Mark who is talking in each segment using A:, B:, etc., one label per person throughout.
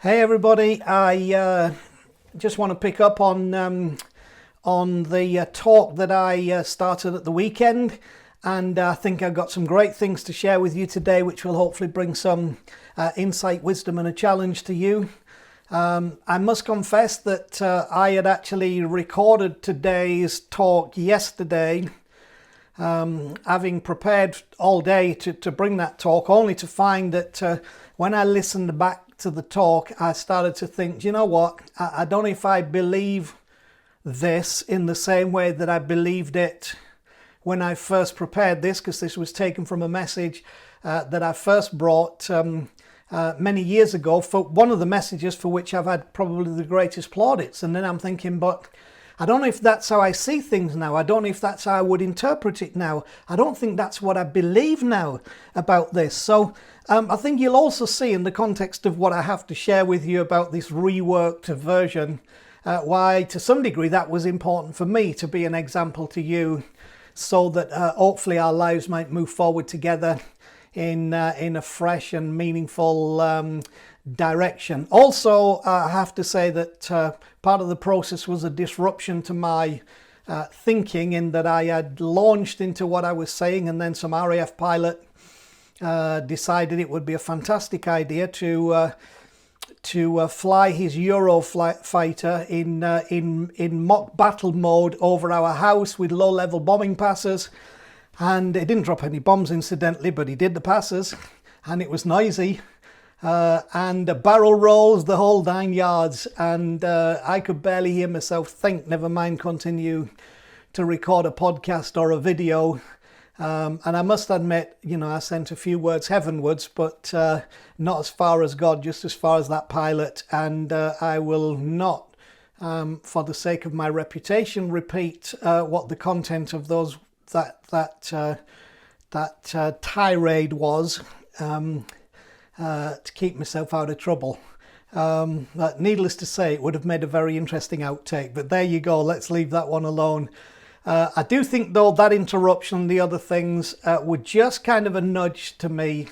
A: Hey everybody, I just want to pick up on the talk that I started at the weekend, and I think I've got some great things to share with you today which will hopefully bring some insight, wisdom and a challenge to you. I must confess that I had actually recorded today's talk yesterday, having prepared all day to bring that talk, only to find that when I listened back to the talk, I started to think, do you know what? I don't know if I believe this in the same way that I believed it when I first prepared this, because this was taken from a message that I first brought many years ago, for one of the messages for which I've had probably the greatest plaudits. And then I'm thinking, but I don't know if that's how I see things now. I don't know if that's how I would interpret it now. I don't think that's what I believe now about this. So I think you'll also see in the context of what I have to share with you about this reworked version, why to some degree that was important for me to be an example to you, so that hopefully our lives might move forward together in a fresh and meaningful direction. Also, I have to say that part of the process was a disruption to my thinking, in that I had launched into what I was saying, and then some RAF pilot decided it would be a fantastic idea to fly his Eurofighter in mock battle mode over our house with low-level bombing passes. And it didn't drop any bombs, incidentally, but he did the passes, and it was noisy. And barrel rolls, the whole 9 yards, and I could barely hear myself think, never mind continue to record a podcast or a video. And I must admit, I sent a few words heavenwards, but not as far as God, just as far as that pilot. And I will not, for the sake of my reputation, repeat what the content of that tirade was, to keep myself out of trouble. But needless to say, it would have made a very interesting outtake. But there you go. Let's leave that one alone. I do think, though, that interruption and the other things were just kind of a nudge to me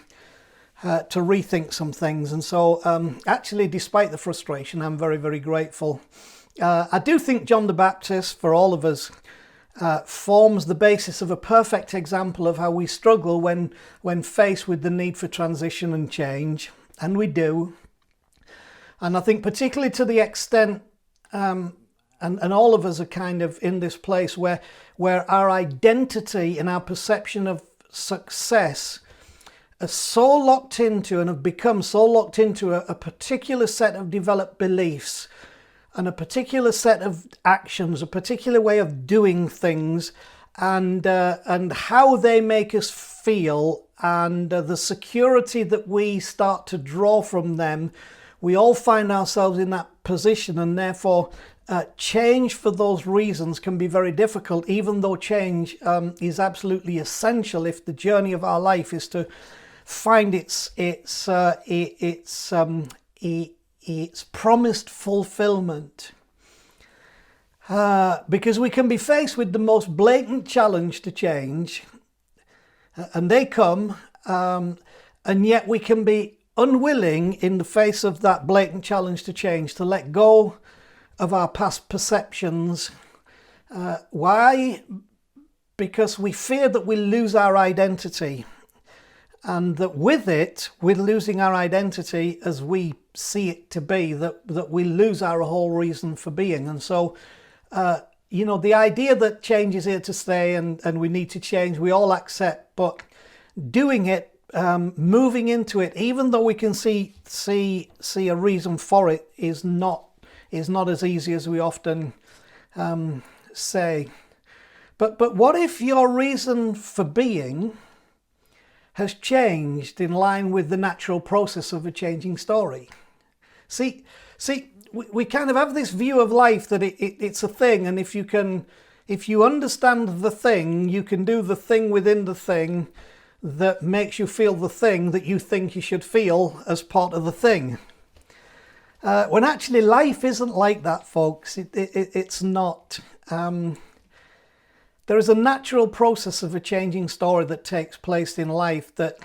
A: to rethink some things. And so, actually, despite the frustration, I'm very, very grateful. I do think John the Baptist, for all of us, forms the basis of a perfect example of how we struggle when faced with the need for transition and change. And we do. And I think particularly to the extent, and all of us are kind of in this place where our identity and our perception of success are so locked into and have become so locked into a particular set of developed beliefs and a particular set of actions, a particular way of doing things, and how they make us feel, and the security that we start to draw from them. We all find ourselves in that position, and therefore change for those reasons can be very difficult, even though change is absolutely essential if the journey of our life is to find its promised fulfillment. Because we can be faced with the most blatant challenge to change, and they come, and yet we can be unwilling in the face of that blatant challenge to change to let go of our past perceptions. Why? Because we fear that we'll lose our identity, and that with losing our identity as we see it to be, that we lose our whole reason for being. And so, the idea that change is here to stay and we need to change, we all accept, but doing it, moving into it, even though we can see a reason for it, is not as easy as we often say. But what if your reason for being has changed in line with the natural process of a changing story? See, we kind of have this view of life that it's a thing, and if you understand the thing, you can do the thing within the thing that makes you feel the thing that you think you should feel as part of the thing. When actually life isn't like that, folks. It's not. There is a natural process of a changing story that takes place in life, that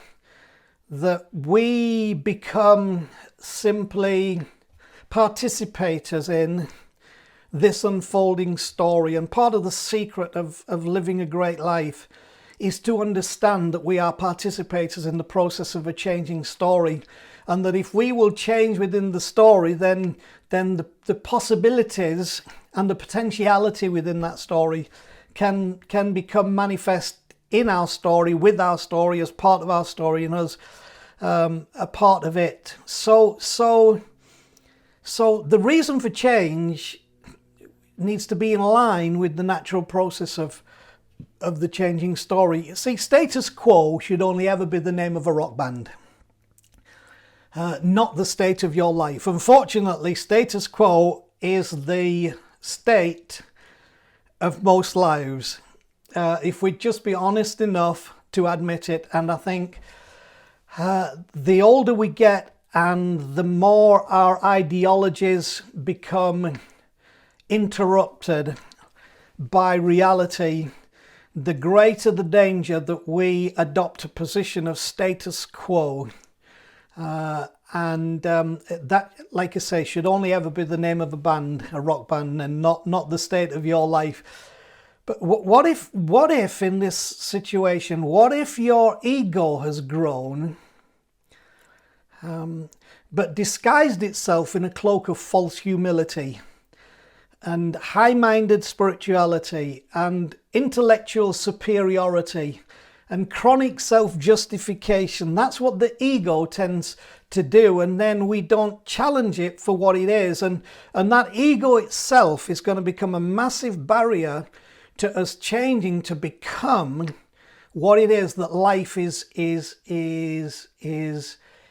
A: we become simply participators in this unfolding story. And part of the secret of living a great life is to understand that we are participators in the process of a changing story, and that if we will change within the story, then the possibilities and the potentiality within that story can become manifest in our story, with our story, as part of our story, and as a part of it. So the reason for change needs to be in line with the natural process of the changing story. You see, status quo should only ever be the name of a rock band, not the state of your life. Unfortunately, status quo is the state of most lives, if we'd just be honest enough to admit it. And I think the older we get and the more our ideologies become interrupted by reality, the greater the danger that we adopt a position of status quo. And that, like I say, should only ever be the name of a band, a rock band, and not the state of your life. But what if in this situation, what if your ego has grown, but disguised itself in a cloak of false humility and high-minded spirituality and intellectual superiority and chronic self-justification? That's what the ego tends to do, and then we don't challenge it for what it is, and that ego itself is going to become a massive barrier to us changing to become what it is that life is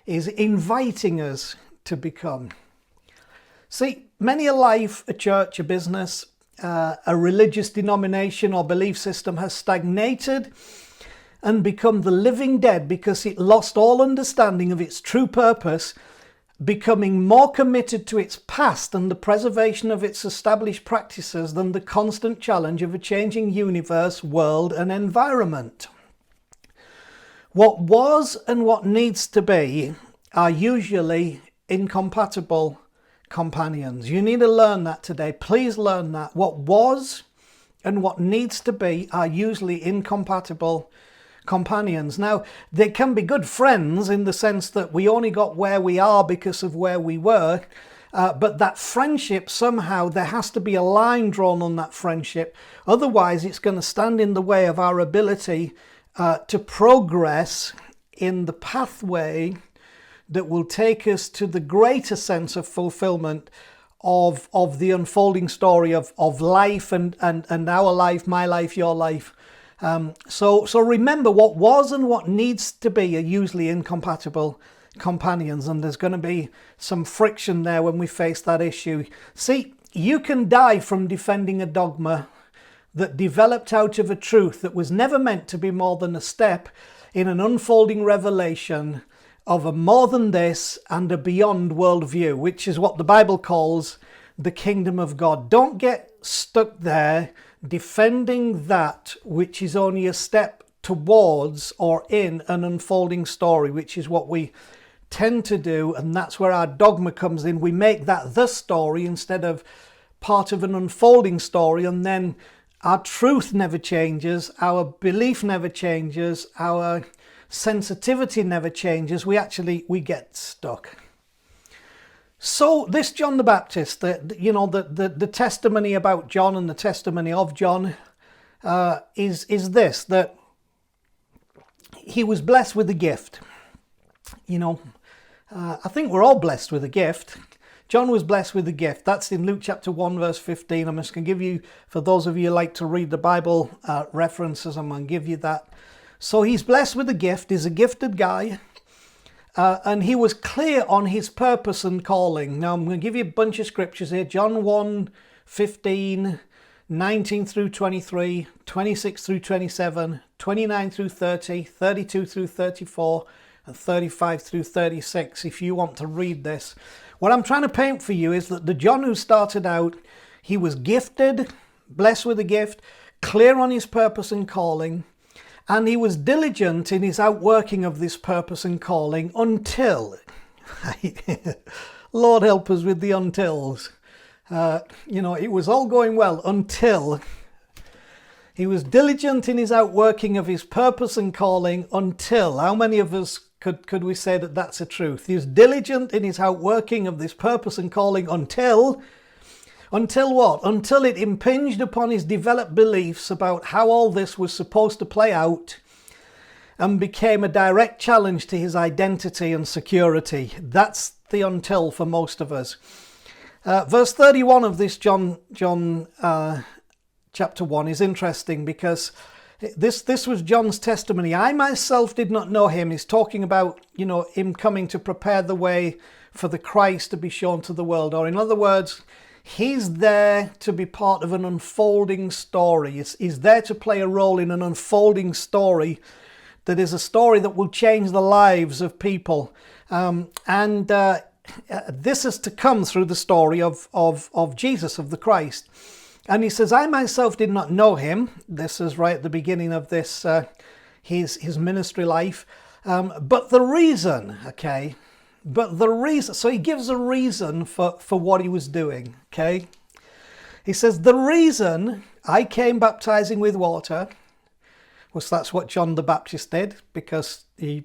A: inviting us to become. See, many a life, a church, a business, a religious denomination or belief system has stagnated and become the living dead because it lost all understanding of its true purpose, becoming more committed to its past and the preservation of its established practices than the constant challenge of a changing universe, world, and environment. What was and what needs to be are usually incompatible companions. You need to learn that today. Please learn that. What was and what needs to be are usually incompatible companions. Now, they can be good friends in the sense that we only got where we are because of where we were, but that friendship, somehow there has to be a line drawn on that friendship. Otherwise, it's going to stand in the way of our ability to progress in the pathway that will take us to the greater sense of fulfillment of the unfolding story of life and our life, my life, your life. So remember, what was and what needs to be are usually incompatible companions, and there's going to be some friction there when we face that issue. See, you can die from defending a dogma that developed out of a truth that was never meant to be more than a step in an unfolding revelation of a more than this and a beyond worldview, which is what the Bible calls the kingdom of God. Don't get stuck there defending that which is only a step towards or in an unfolding story, which is what we tend to do, and that's where our dogma comes in. We make that the story instead of part of an unfolding story, and then our truth never changes, our belief never changes, our sensitivity never changes. We get stuck. So this John the Baptist, the testimony about John and the testimony of John is this, that he was blessed with a gift. I think we're all blessed with a gift. John was blessed with a gift. That's in Luke chapter 1, verse 15. I'm just going to give you, for those of you who like to read the Bible references, I'm going to give you that. So he's blessed with a gift. He's a gifted guy. And he was clear on his purpose and calling. Now I'm going to give you a bunch of scriptures here. John 1, 15, 19 through 23, 26 through 27, 29 through 30, 32 through 34, and 35 through 36, if you want to read this. What I'm trying to paint for you is that the John who started out, he was gifted, blessed with a gift, clear on his purpose and calling, and he was diligent in his outworking of this purpose and calling until Lord help us with the untils. It was all going well until he was diligent in his outworking of his purpose and calling until, how many of us could we say that that's a truth? He was diligent in his outworking of this purpose and calling until what? Until it impinged upon his developed beliefs about how all this was supposed to play out and became a direct challenge to his identity and security. That's the until for most of us. Verse 31 of this John chapter 1 is interesting because this was John's testimony. I myself did not know him. He's talking about, him coming to prepare the way for the Christ to be shown to the world. Or in other words, he's there to be part of an unfolding story. He's there to play a role in an unfolding story that is a story that will change the lives of people. This is to come through the story of Jesus, of the Christ. And he says, I myself did not know him. This is right at the beginning of this, his ministry life. But the reason, so he gives a reason for what he was doing, okay? He says, the reason I came baptizing with water was that's what John the Baptist did, because he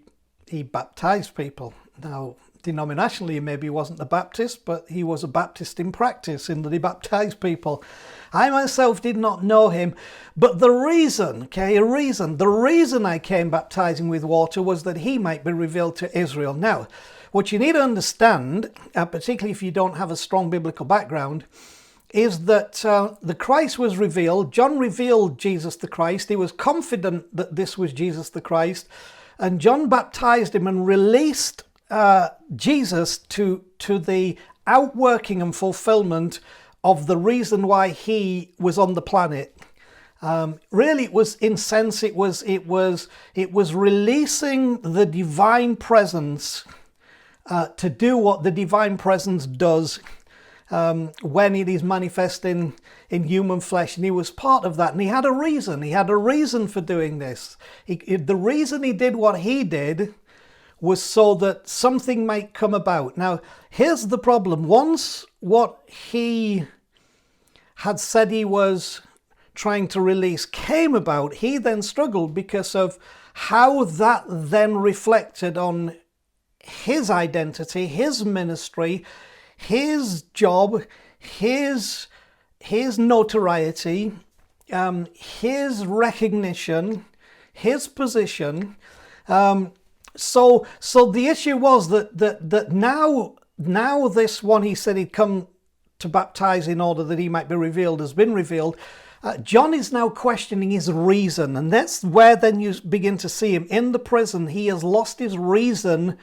A: baptized people. Now, denominationally, maybe he wasn't a Baptist, but he was a Baptist in practice in that he baptized people. I myself did not know him, but the reason I came baptizing with water was that he might be revealed to Israel. Now, what you need to understand, particularly if you don't have a strong biblical background, is that the Christ was revealed. John revealed Jesus the Christ. He was confident that this was Jesus the Christ, and John baptized him and released Jesus to the outworking and fulfillment of the reason why he was on the planet. Really, it was releasing the divine presence to do what the divine presence does when it is manifesting in human flesh, and he was part of that, and he had a reason for doing this. The reason he did what he did was so that something might come about. Now, here's the problem. Once what he had said he was trying to release came about, he then struggled because of how that then reflected on his identity, his ministry, his job, his notoriety, his recognition, his position. So the issue was that now this one he said he'd come to baptize in order that he might be revealed has been revealed. John is now questioning his reason, and that's where then you begin to see him in the prison. He has lost his reason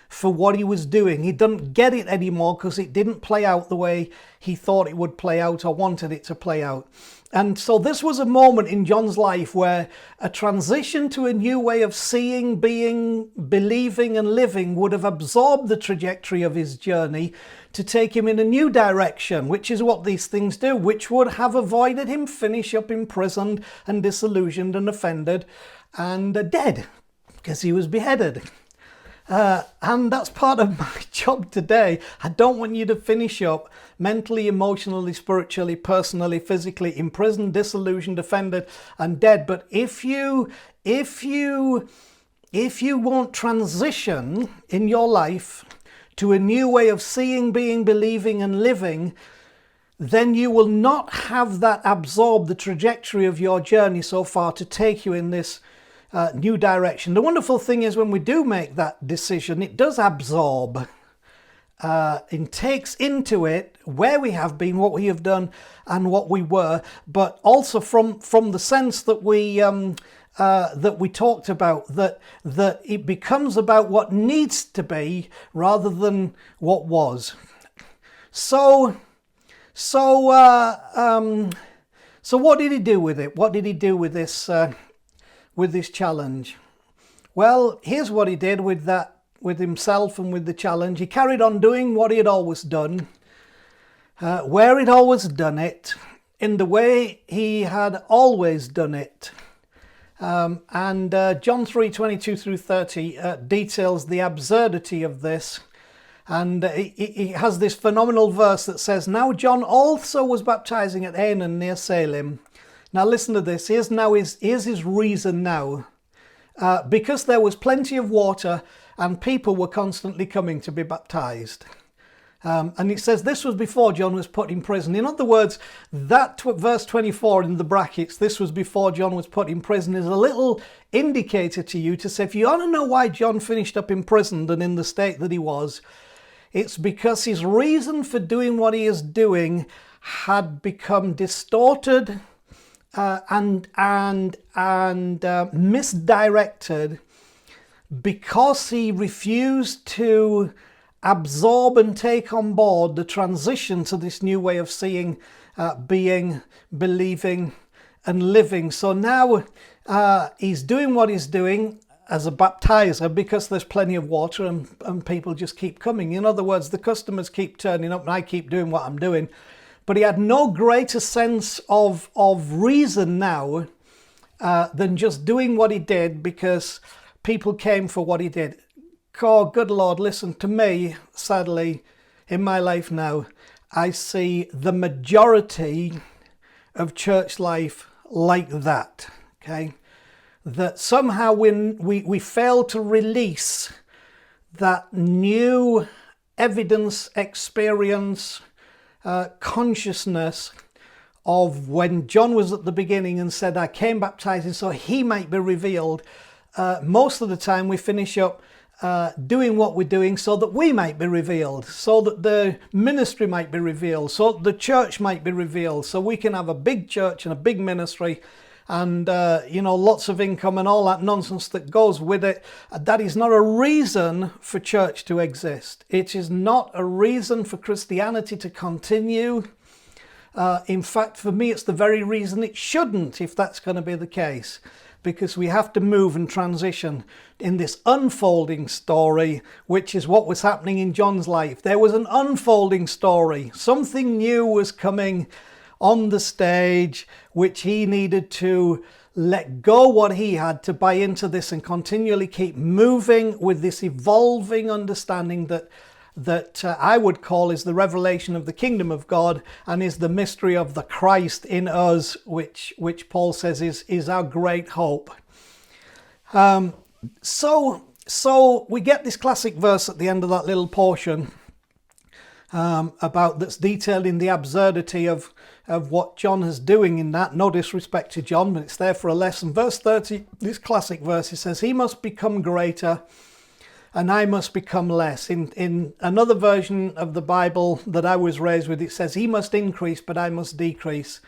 A: for what he was doing. He doesn't get it anymore because it didn't play out the way he thought it would play out or wanted it to play out. And so this was a moment in John's life where a transition to a new way of seeing, being, believing and living would have absorbed the trajectory of his journey to take him in a new direction, which is what these things do, which would have avoided him finish up imprisoned and disillusioned and offended and dead because he was beheaded. And that's part of my job today. I don't want you to finish up mentally, emotionally, spiritually, personally, physically imprisoned, disillusioned, offended, and dead. But if you won't transition in your life to a new way of seeing, being, believing, and living, then you will not have that absorb the trajectory of your journey so far to take you in this new direction. The wonderful thing is when we do make that decision, it does absorb and takes into it where we have been, what we have done and what we were, but also from the sense that we talked about, that it becomes about what needs to be rather than what was. So what did he do with it? What did he do with this challenge? Well, here's what he did with himself and with the challenge. He carried on doing what he had always done, where he'd always done it, in the way he had always done it. And John 3:22 through 30 details the absurdity of this And he has this phenomenal verse that says, "Now John also was baptizing at Aenon near Salem." Now listen to this. Here's his reason now. Because there was plenty of water and people were constantly coming to be baptized. And it says this was before John was put in prison. In other words, that verse 24 in the brackets, "this was before John was put in prison," is a little indicator to you to say, if you want to know why John finished up imprisoned and in the state that he was, it's because his reason for doing what he is doing had become distorted and misdirected because he refused to absorb and take on board the transition to this new way of seeing, being, believing, and living. So now he's doing what he's doing as a baptizer because there's plenty of water and people just keep coming. In other words, the customers keep turning up and I keep doing what I'm doing. But he had no greater sense of reason now than just doing what he did because people came for what he did. Oh, good Lord, listen to me, sadly, in my life now, I see the majority of church life like that, okay? That somehow when we fail to release that new evidence, experience, consciousness of when John was at the beginning and said, "I came baptizing so he might be revealed." Most of the time we finish up doing what we're doing so that we might be revealed, so that the ministry might be revealed, so that the church might be revealed, so we can have a big church and a big ministry and lots of income and all that nonsense that goes with it. That is not a reason for church to exist. It is not a reason for Christianity to continue. In fact, for me, it's the very reason it shouldn't, if that's going to be the case. Because we have to move and transition in this unfolding story, which is what was happening in John's life. There was an unfolding story. Something new was coming on the stage, which he needed to let go what he had to buy into this and continually keep moving with this evolving understanding that I would call is the revelation of the kingdom of God and is the mystery of the Christ in us, which Paul says is our great hope. So we get this classic verse at the end of that little portion about that's detailed in the absurdity of what John is doing in that. No disrespect to John, but it's there for a lesson. Verse 30, this classic verse, it says, "He must become greater and I must become less." In another version of the Bible that I was raised with, it says, "He must increase, but I must decrease."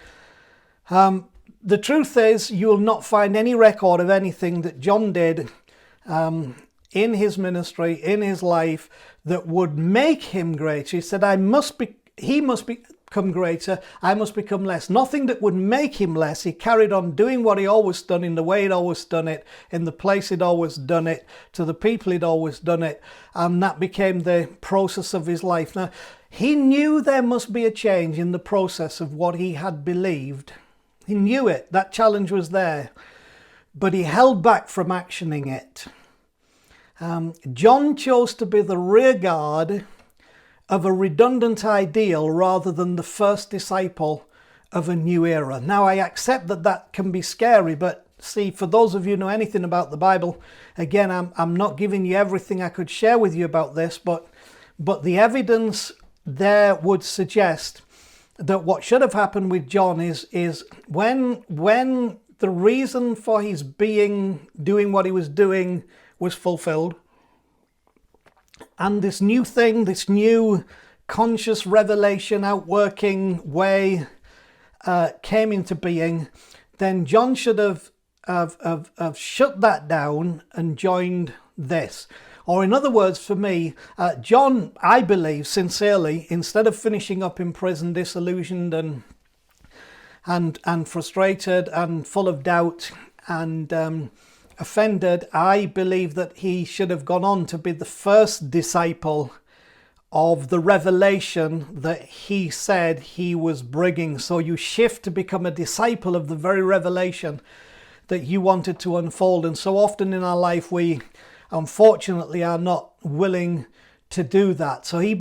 A: The truth is, you will not find any record of anything that John did in his ministry, in his life, that would make him greater. He said, he must become greater, I must become less. Nothing that would make him less. He carried on doing what he always done, in the way he'd always done it, in the place he'd always done it, to the people he'd always done it, and that became the process of his life. Now, he knew there must be a change in the process of what he had believed. He knew it. That challenge was there, but he held back from actioning it. John chose to be the rear guard of a redundant ideal rather than the first disciple of a new era. Now, I accept that can be scary, but see, for those of you who know anything about the Bible, again, I'm not giving you everything I could share with you about this, but the evidence there would suggest that what should have happened with John is when the reason for his doing what he was doing was fulfilled, and this new thing, this new conscious revelation outworking way came into being, then John should have shut that down and joined this. Or in other words, for me, John, I believe sincerely, instead of finishing up in prison disillusioned and frustrated and full of doubt and offended, I believe that he should have gone on to be the first disciple of the revelation that he said he was bringing. So you shift to become a disciple of the very revelation that you wanted to unfold. And so often in our life, we unfortunately are not willing to do that. So he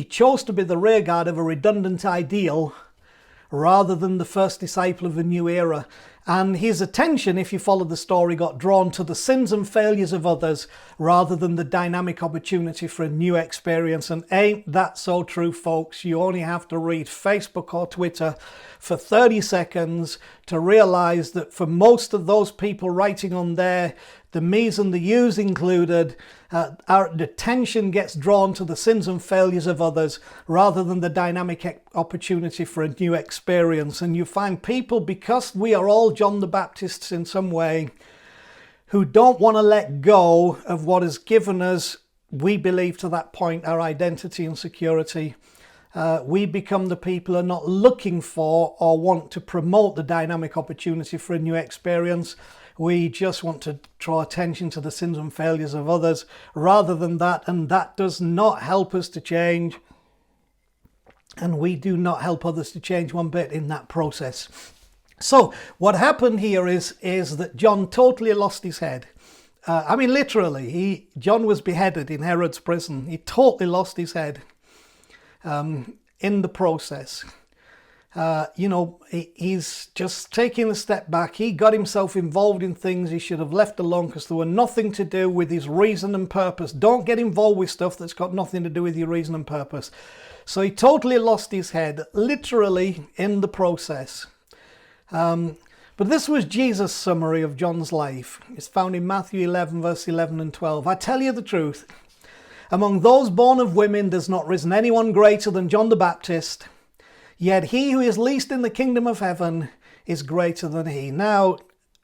A: chose to be the rearguard of a redundant ideal rather than the first disciple of a new era. And his attention, if you follow the story, got drawn to the sins and failures of others rather than the dynamic opportunity for a new experience. And ain't that so true, folks? You only have to read Facebook or Twitter for 30 seconds to realize that for most of those people writing on there, the me's and the you's included, our attention gets drawn to the sins and failures of others rather than the dynamic opportunity for a new experience. And you find people, because we are all John the Baptists in some way, who don't want to let go of what has given us, we believe to that point, our identity and security. We become the people who are not looking for or want to promote the dynamic opportunity for a new experience. We just want to draw attention to the sins and failures of others rather than that. And that does not help us to change. And we do not help others to change one bit in that process. So what happened here is that John totally lost his head. I mean, literally, John was beheaded in Herod's prison. He totally lost his head in the process. He's just taking a step back. He got himself involved in things he should have left alone because they were nothing to do with his reason and purpose. Don't get involved with stuff that's got nothing to do with your reason and purpose. So he totally lost his head, literally, in the process. But this was Jesus' summary of John's life. It's found in Matthew 11, verse 11 and 12. I tell you the truth, among those born of women there's not risen anyone greater than John the Baptist. Yet he who is least in the kingdom of heaven is greater than he. Now, I'm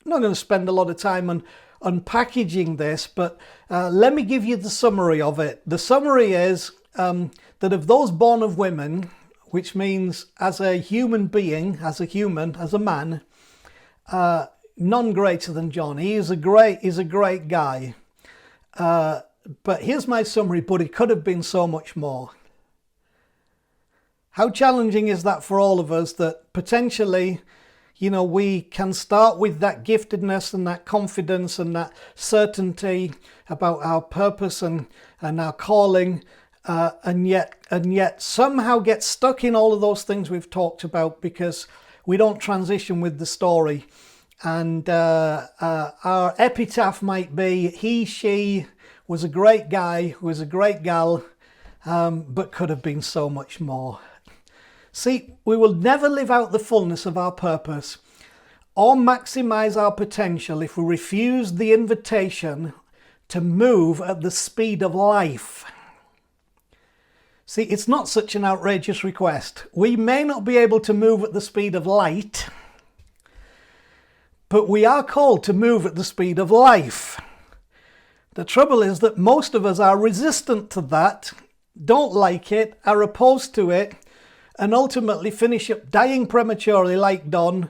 A: not going to spend a lot of time on unpackaging this, but let me give you the summary of it. The summary is that of those born of women, which means as a human being, as a man, none greater than John. He's a great guy. But here's my summary, but it could have been so much more. How challenging is that for all of us, that potentially, we can start with that giftedness and that confidence and that certainty about our purpose and our calling, and yet somehow get stuck in all of those things we've talked about because we don't transition with the story. And our epitaph might be, she was a great guy, was a great gal, but could have been so much more. See, we will never live out the fullness of our purpose or maximize our potential if we refuse the invitation to move at the speed of life. See, it's not such an outrageous request. We may not be able to move at the speed of light, but we are called to move at the speed of life. The trouble is that most of us are resistant to that, don't like it, are opposed to it, and ultimately finish up dying prematurely like John,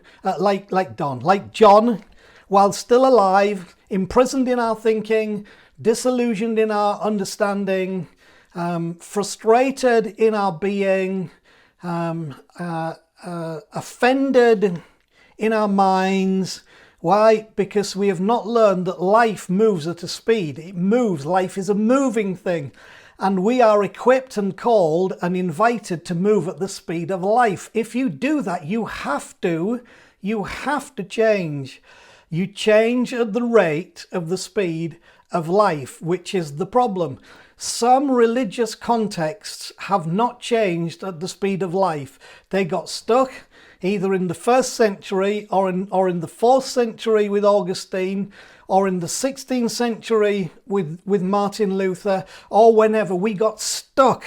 A: while still alive, imprisoned in our thinking, disillusioned in our understanding, frustrated in our being, offended in our minds. Why? Because we have not learned that life moves at a speed. It moves. Life is a moving thing. And we are equipped and called and invited to move at the speed of life. If you do that, you have to change. You change at the rate of the speed of life, which is the problem. Some religious contexts have not changed at the speed of life. They got stuck either in the 1st century or in the 4th century with Augustine, or in the 16th century with Martin Luther, or whenever. We got stuck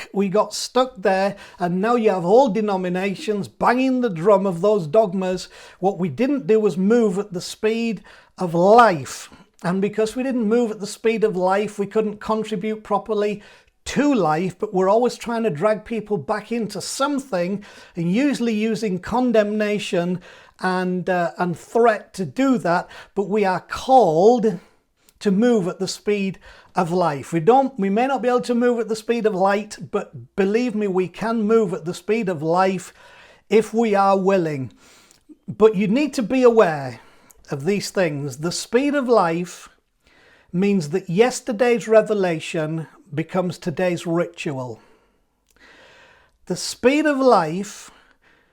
A: there, and now you have whole denominations banging the drum of those dogmas. What we didn't do was move at the speed of life. And because we didn't move at the speed of life, we couldn't contribute properly to life, but we're always trying to drag people back into something, and usually using condemnation and threat to do that. But we are called to move at the speed of life. We may not be able to move at the speed of light, but believe me, we can move at the speed of life if we are willing. But you need to be aware of these things. The speed of life means that yesterday's revelation becomes today's ritual. The speed of life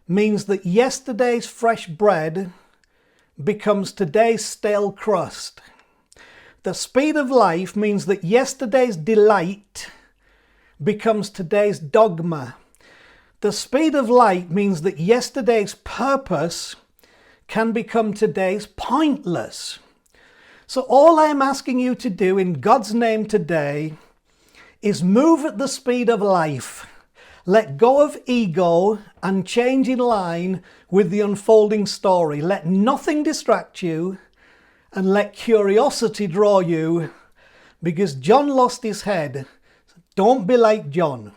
A: means that yesterday's fresh bread becomes today's stale crust. The speed of life means that yesterday's delight becomes today's dogma. The speed of light means that yesterday's purpose can become today's pointless. So all I am asking you to do in God's name today is move at the speed of life. Let go of ego and change in line with the unfolding story. Let nothing distract you and let curiosity draw you, because John lost his head. Don't be like John.